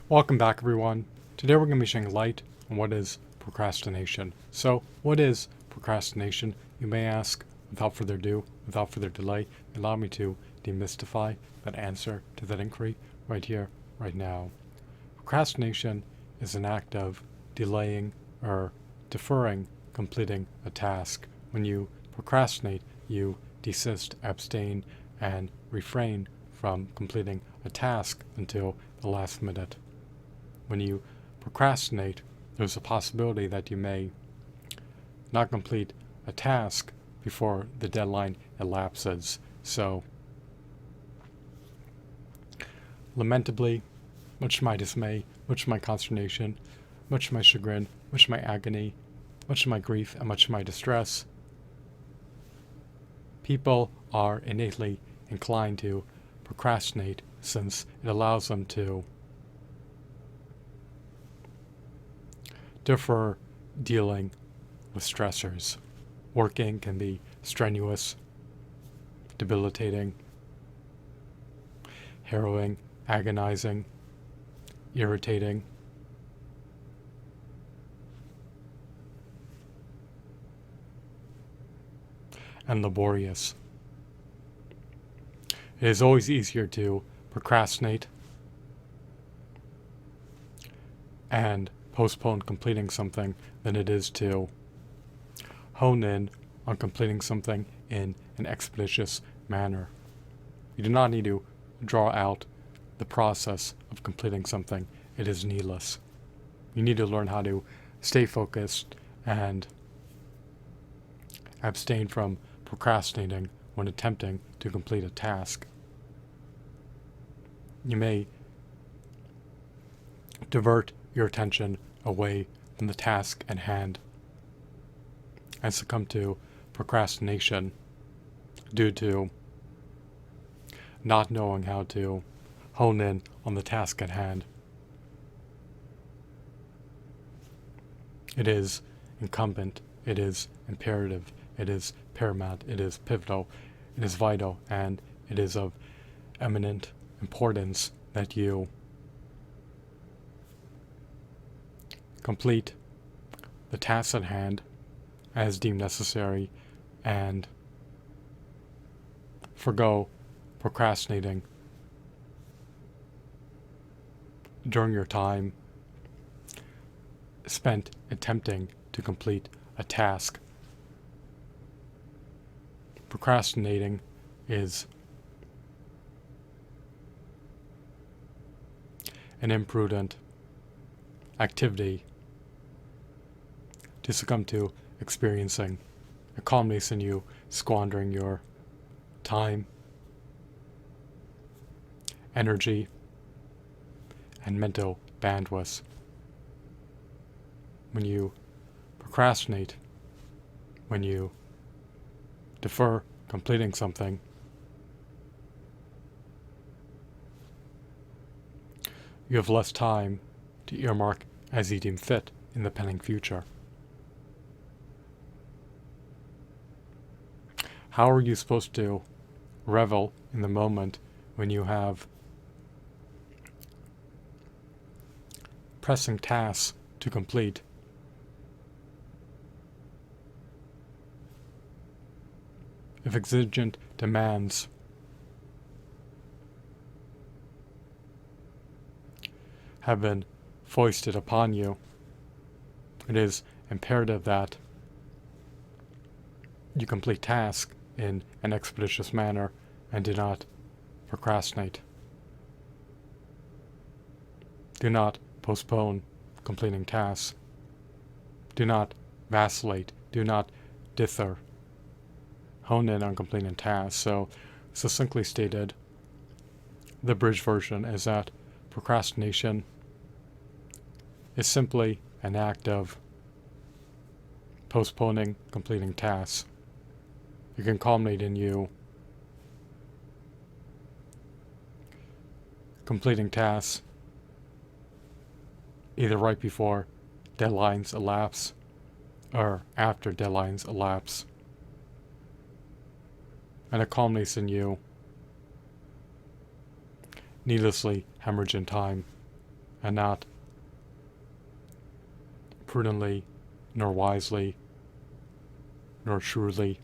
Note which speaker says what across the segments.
Speaker 1: Welcome back, everyone. Today we're going to be shedding light on what is procrastination. So, what is procrastination? You may ask. Without further ado, without further delay, allow me to demystify that answer to that inquiry right here, right now. Procrastination is an act of delaying or deferring completing a task. When you procrastinate, you desist, abstain, and refrain from completing a task until the last minute. When you procrastinate, there's a possibility that you may not complete a task before the deadline elapses. So, lamentably, much to my dismay, much to my consternation, much to my chagrin, much to my agony, much to my grief, and much to my distress, people are innately inclined to procrastinate since it allows them to defer dealing with stressors. Working can be strenuous, debilitating, harrowing, agonizing, irritating, and laborious. It is always easier to procrastinate and postpone completing something than it is to hone in on completing something in an expeditious manner. You do not need to draw out the process of completing something. It is needless. You need to learn how to stay focused and abstain from procrastinating when attempting to complete a task. You may divert your attention away from the task at hand and succumb to procrastination due to not knowing how to hone in on the task at hand. It is incumbent, it is imperative, it is paramount, it is pivotal, it is vital, and it is of eminent importance that you complete the task at hand as deemed necessary and forgo procrastinating during your time spent attempting to complete a task. Procrastinating is an imprudent activity to succumb to experiencing. It culminates in you squandering your time, energy, and mental bandwidth. When you procrastinate, when you defer completing something, you have less time to earmark as you deem fit in the pending future. How are you supposed to revel in the moment when you have pressing tasks to complete? If exigent demands have been foisted upon you, it is imperative that you complete tasks in an expeditious manner and do not procrastinate. Do not postpone completing tasks. Do not vacillate. Do not dither. Hone in on completing tasks. So, succinctly stated, the abridged version is that procrastination is simply an act of postponing completing tasks. It can culminate in you completing tasks either right before deadlines elapse or after deadlines elapse. And it culminates in you needlessly hemorrhaging time and not prudently, nor wisely, nor shrewdly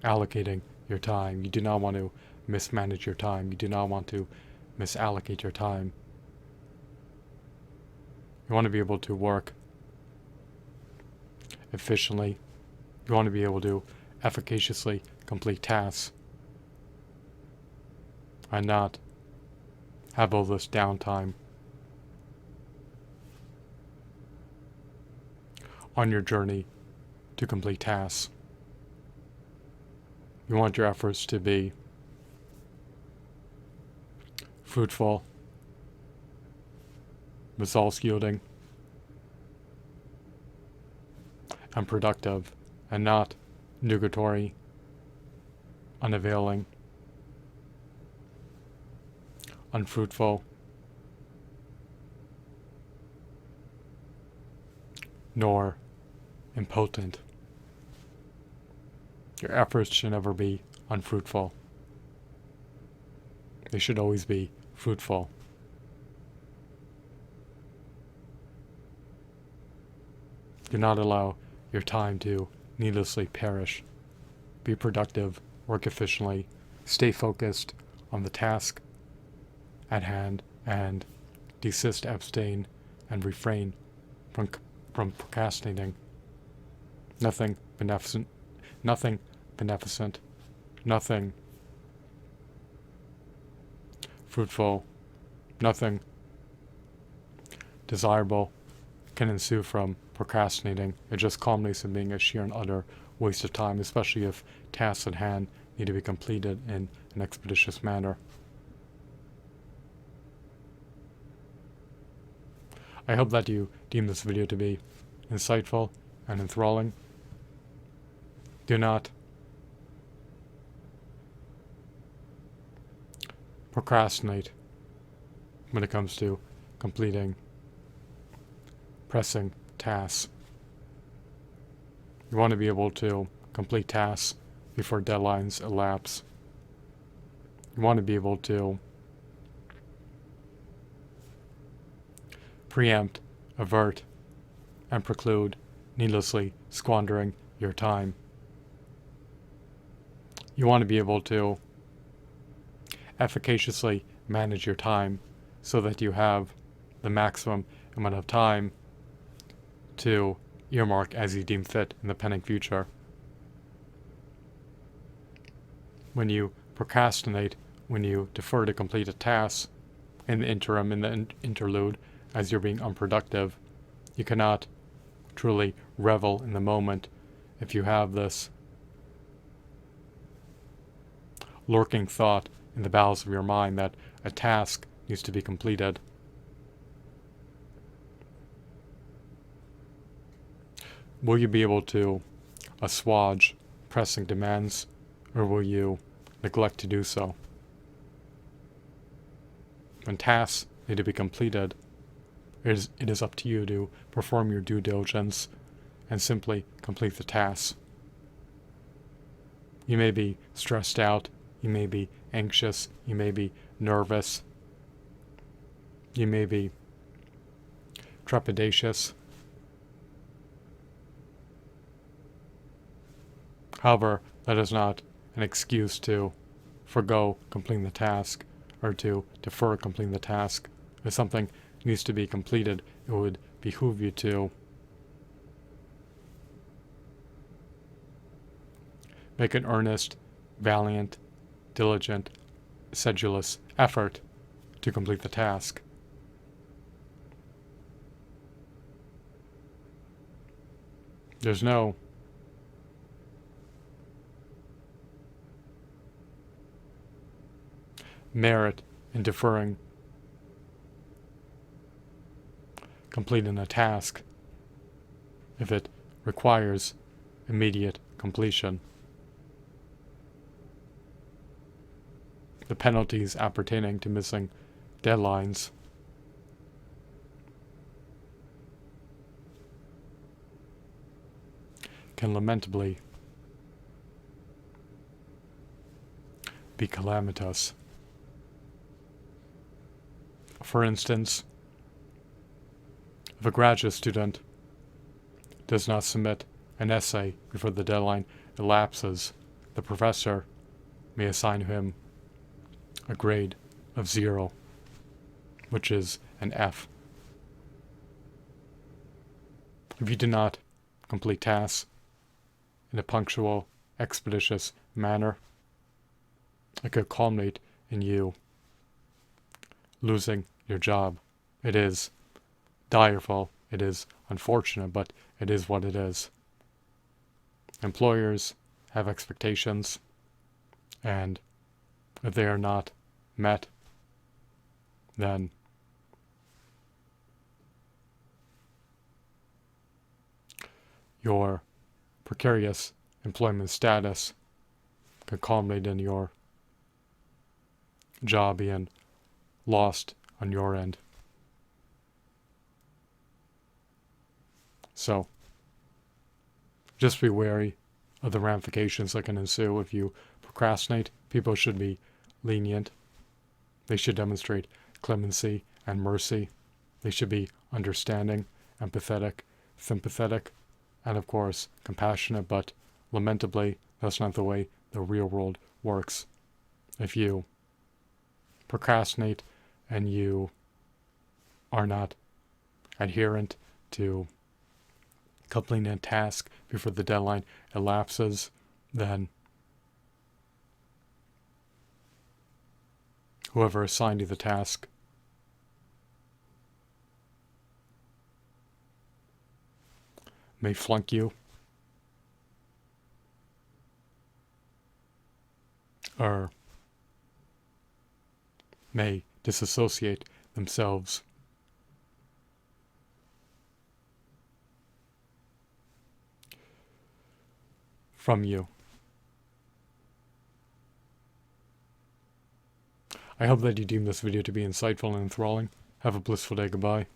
Speaker 1: allocating your time. You do not want to mismanage your time. You do not want to misallocate your time. You want to be able to work efficiently. You want to be able to efficaciously complete tasks and not have all this downtime on your journey to complete tasks. You want your efforts to be fruitful, results yielding, and productive, and not nugatory, unavailing, unfruitful, nor impotent. Your efforts should never be unfruitful. They should always be fruitful. Do not allow your time to needlessly perish. Be productive, work efficiently, stay focused on the task at hand, and desist, abstain, and refrain from procrastinating. Nothing beneficent, nothing fruitful, nothing desirable can ensue from procrastinating. It just culminates in being a sheer and utter waste of time, especially if tasks at hand need to be completed in an expeditious manner. I hope that you deem this video to be insightful and enthralling. Do not procrastinate when it comes to completing pressing tasks. You want to be able to complete tasks before deadlines elapse. You want to be able to preempt, avert, and preclude needlessly squandering your time. You want to be able to efficaciously manage your time so that you have the maximum amount of time to earmark as you deem fit in the pending future. When you procrastinate, when you defer to complete a task in the interim, in the interlude, as you're being unproductive, you cannot truly revel in the moment if you have this lurking thought in the bowels of your mind that a task needs to be completed. Will you be able to assuage pressing demands, or will you neglect to do so? When tasks need to be completed, it is up to you to perform your due diligence and simply complete the task. You may be stressed out, you may be anxious, you may be nervous, you may be trepidatious. However, that is not an excuse to forgo completing the task or to defer completing the task. If something needs to be completed, it would behoove you to make an earnest, valiant, diligent, sedulous effort to complete the task. There's no merit in deferring completing a task if it requires immediate completion. The penalties appertaining to missing deadlines can lamentably be calamitous. For instance, If a graduate student does not submit an essay before the deadline elapses, the professor may assign him a grade of 0, which is an F. If you do not complete tasks in a punctual, expeditious manner, it could culminate in you losing your job. It is direful, it is unfortunate, but it is what it is. Employers have expectations, and if they are not met, then your precarious employment status could culminate in your job being lost on your end. So, just be wary of the ramifications that can ensue if you procrastinate. People should be lenient. They should demonstrate clemency and mercy. They should be understanding, empathetic, sympathetic, and of course, compassionate, but lamentably, that's not the way the real world works. If you procrastinate and you are not adherent to completing a task before the deadline elapses, then whoever assigned you the task may flunk you or may disassociate themselves from you. I hope that you deem this video to be insightful and enthralling. Have a blissful day. Goodbye.